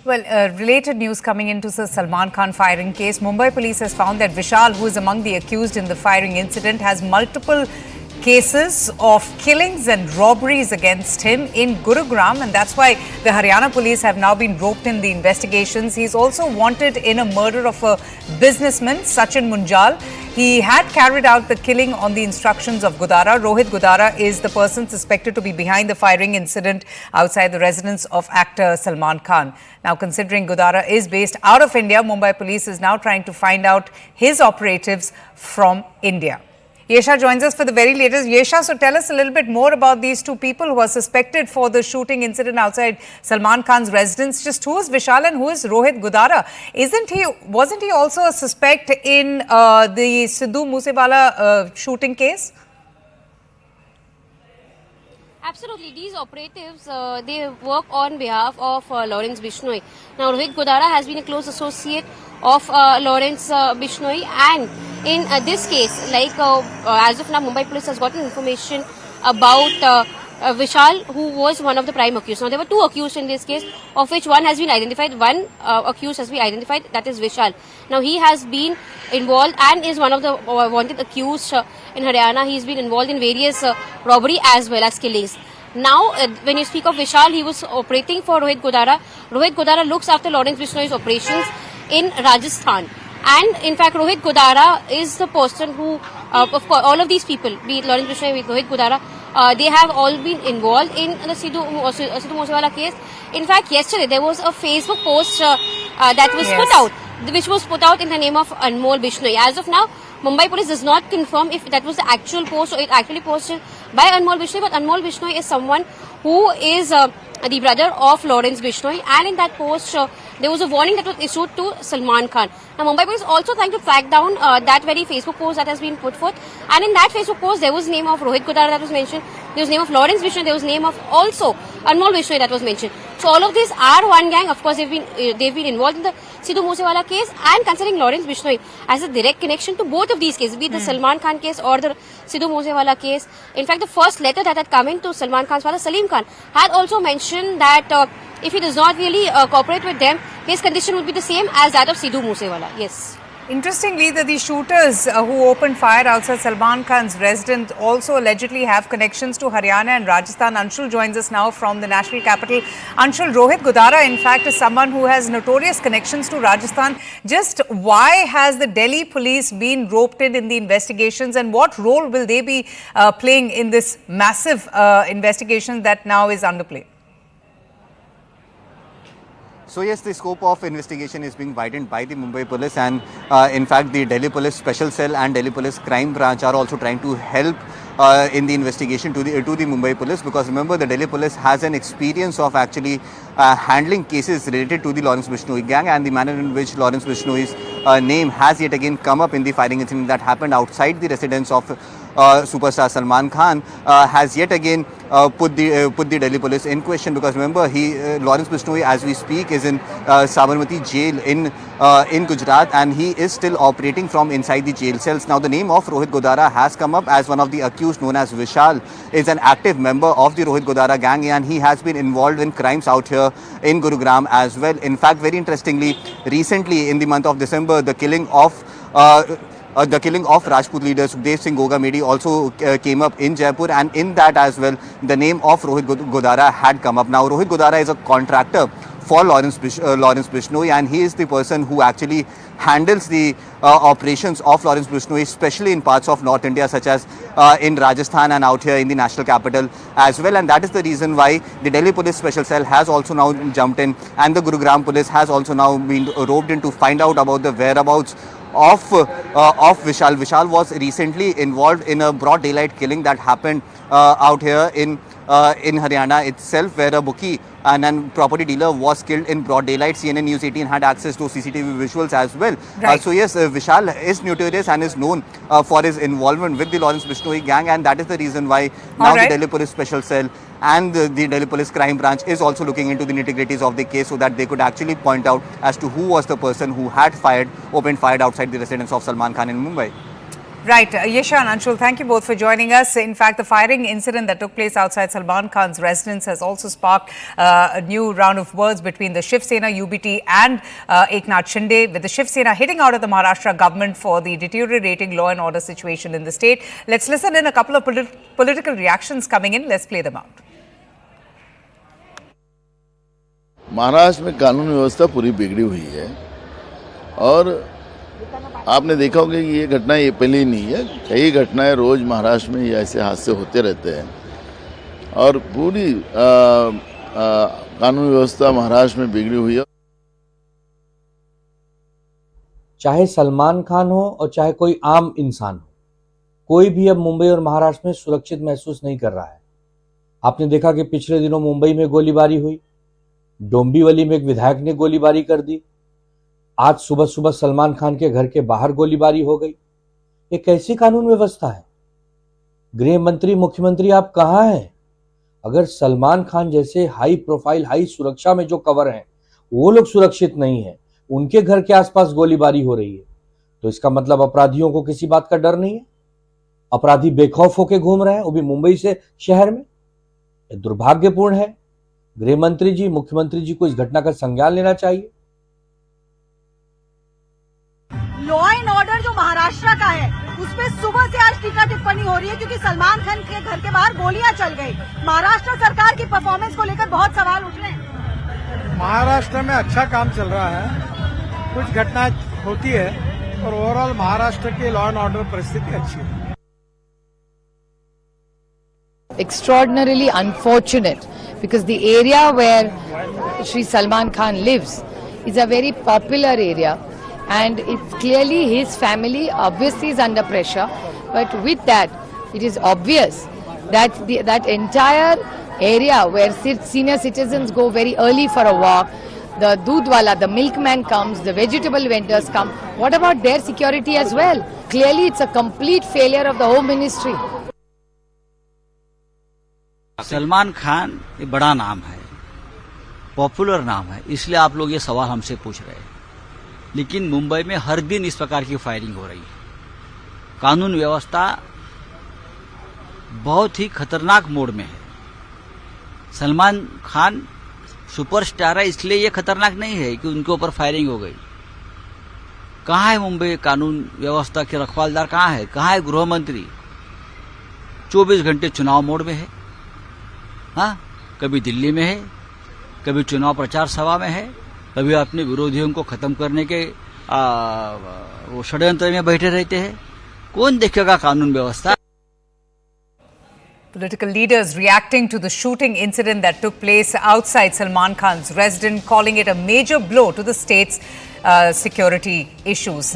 Well, related news coming into the Salman Khan firing case. Mumbai police has found that Vishal, who is among the accused in the firing incident, has multiple cases of killings and robberies against him in Gurugram, and that's why the Haryana police have now been roped in the investigations. He's also wanted in a murder of a businessman, Sachin Munjal. He had carried out the killing on the instructions of Godara. Rohit Godara is the person suspected to be behind the firing incident outside the residence of actor Salman Khan. Now, considering Godara is based out of India, Mumbai police is now trying to find out his operatives from India. Yesha joins us for the very latest. Yesha, so tell us a little bit more about these two people who are suspected for the shooting incident outside Salman Khan's residence. Just who is Vishal and who is Rohit Godara? Wasn't he also a suspect in the Sidhu Moosewala shooting case? Absolutely. These operatives, they work on behalf of Lawrence Bishnoi. Now, Rohit Godara has been a close associate of Lawrence Bishnoi, and in this case, like as of now, Mumbai police has gotten information about Vishal, who was one of the prime accused. Now, there were two accused in this case, of which one has been identified. One accused has been identified, that is Vishal. Now, he has been involved and is one of the wanted accused in Haryana. He's been involved in various robbery as well as killings. Now, when you speak of Vishal, he was operating for Rohit Godara. Rohit Godara looks after Lawrence Bishnoi's operations in Rajasthan. And in fact, Rohit Godara is the person who, of course, all of these people, be it Lawrence Bishnoi, be it Rohit Godara, they have all been involved in the Sidhu Moosewala case. In fact, yesterday there was a Facebook post that was put out, which was put out in the name of Anmol Bishnoi. As of now, Mumbai police does not confirm if that was the actual post or it actually posted by Anmol Bishnoi, but Anmol Bishnoi is someone who is the brother of Lawrence Bishnoi, and in that post there was a warning that was issued to Salman Khan. Now, Mumbai police also trying to track down that very Facebook post that has been put forth, and in that Facebook post there was name of Rohit Godara that was mentioned, there was name of Lawrence Bishnoi, there was name of also Anmol Bishnoi that was mentioned. So all of these are one gang. Of course, they've been involved in the Sidhu Moosewala case, and considering Lawrence Bishnoi has a direct connection to both of these cases, be it the Salman Khan case or the Sidhu Moosewala case. In fact, the first letter that had come in to Salman Khan's father, Salim Khan, had also mentioned that if he does not really cooperate with them, his condition would be the same as that of Sidhu Moosewala. Yes. Interestingly, the shooters who opened fire outside Salman Khan's residence also allegedly have connections to Haryana and Rajasthan. Anshul joins us now from the national capital. Anshul, Rohit Godara, in fact, is someone who has notorious connections to Rajasthan. Just why has the Delhi police been roped in the investigations, and what role will they be playing in this massive investigation that now is underway? So yes, the scope of investigation is being widened by the Mumbai police, and in fact the Delhi police special cell and Delhi police crime branch are also trying to help in the investigation to the Mumbai police, because remember, the Delhi police has an experience of actually handling cases related to the Lawrence Bishnoi gang, and the manner in which Lawrence Bishnoi's name has yet again come up in the firing incident that happened outside the residence of superstar Salman Khan has yet again put the Delhi police in question, because remember, Lawrence Bishnoi, as we speak, is in Sabarmati jail in Gujarat, and he is still operating from inside the jail cells. Now, the name of Rohit Godara has come up as one of the accused, known as Vishal, is an active member of the Rohit Godara gang, and he has been involved in crimes out here in Gurugram as well. In fact, very interestingly, recently in the month of December, the killing of Rajput leader Sukhdev Singh Gogamedi also came up in Jaipur, and in that as well, the name of Rohit Godara had come up. Now, Rohit Godara is a contractor for Lawrence Bishnoi, and he is the person who actually handles the operations of Lawrence Bishnoi, especially in parts of North India, such as in Rajasthan and out here in the national capital as well. And that is the reason why the Delhi police special cell has also now jumped in, and the Gurugram police has also now been roped in to find out about the whereabouts of Vishal. Vishal was recently involved in a broad daylight killing that happened out here in Haryana itself, where a bookie and a property dealer was killed in broad daylight. CNN News 18 had access to CCTV visuals as well. Right. So yes, Vishal is notorious and is known for his involvement with the Lawrence Bishnoi gang, and that is the reason why now the Delhi Police Special Cell and the Delhi Police Crime Branch is also looking into the nitty-gritties of the case, so that they could actually point out as to who was the person who had opened fire outside the residence of Salman Khan in Mumbai. Right, Yesha and Anshul, thank you both for joining us. In fact, the firing incident that took place outside Salman Khan's residence has also sparked a new round of words between the Shiv Sena, UBT and Eknath Shinde, with the Shiv Sena hitting out at the Maharashtra government for the deteriorating law and order situation in the state. Let's listen in a couple of political reactions coming in. Let's play them out. Maharashtra में कानून व्यवस्था पूरी बिगड़ी हुई है और आपने देखा होगा कि ये घटना ये पहली नहीं है, कई घटनाएं रोज महाराष्ट्र में ऐसे हादसे होते रहते हैं और पूरी कानून व्यवस्था महाराष्ट्र में बिगड़ी हुई है। चाहे सलमान खान हो और चाहे कोई आम इंसान हो, कोई भी अब मुंबई और महाराष्ट्र में सुरक्षित महसूस नहीं कर रहा है। आपने देखा कि पिछले दिनों मुंबई में गोलीबारी हुई, डोंबिवली में एक विधायक ने गोलीबारी कर दी, आज सुबह सुबह सलमान खान के घर के बाहर गोलीबारी हो गई। ये कैसी कानून व्यवस्था है? गृह मंत्री, मुख्यमंत्री, आप कहां हैं? अगर सलमान खान जैसे हाई प्रोफाइल, हाई सुरक्षा में जो कवर हैं, वो लोग सुरक्षित नहीं है, उनके घर के आसपास गोलीबारी हो रही है, तो इसका मतलब अपराधियों को किसी बात का डर नहीं है। अपराधी बेखौफ होकर घूम रहे हैं, वो भी मुंबई से शहर में। ये दुर्भाग्यपूर्ण है। गृह मंत्री जी, मुख्यमंत्री जी को इस घटना का संज्ञान लेना चाहिए। लॉ एंड ऑर्डर जो महाराष्ट्र का है, उसपे सुबह से आज टीका टिप्पणी हो रही है क्योंकि सलमान खान के घर के बाहर गोलियां चल गई। महाराष्ट्र सरकार की परफॉर्मेंस को लेकर बहुत सवाल उठ रहे हैं। महाराष्ट्र में अच्छा काम चल रहा है, कुछ घटनाएं होती है और ओवरऑल महाराष्ट्र की लॉ एंड ऑर्डर परिस्थिति अच्छी है। Extraordinarily unfortunate because the area where Shri Salman Khan lives is a very popular area and it's clearly his family obviously is under pressure, but with that it is obvious that that entire area where senior citizens go very early for a walk, the doodwala, the milkman comes, the vegetable vendors come, what about their security as well? Clearly it's a complete failure of the Home Ministry. Salman Khan ये बड़ा नाम है, popular नाम है, इसलिए आप लोग ये सवाल हमसे पूछ रहे हैं। लेकिन मुंबई में हर दिन इस प्रकार की फायरिंग हो रही है। कानून व्यवस्था बहुत ही खतरनाक मोड में है। सलमान खान सुपरस्टार है, इसलिए ये खतरनाक नहीं है कि उनके ऊपर फायरिंग हो गई। कहाँ है मुंबई कानून व्यवस्था के रखवालदार? कहाँ है? कहाँ है गृह मंत्री? 24 घंटे चुनाव मोड में है। हाँ, कभी दिल्ली में है, कभी चुनाव प्रचार सभा में है, कभी अपने विरोधियों को खत्म करने के वो षड्यंत्र में बैठे रहते हैं। कौन देखेगा कानून व्यवस्था? Political leaders reacting to the shooting incident that took place outside Salman Khan's residence, calling it a major blow to the state's security issues.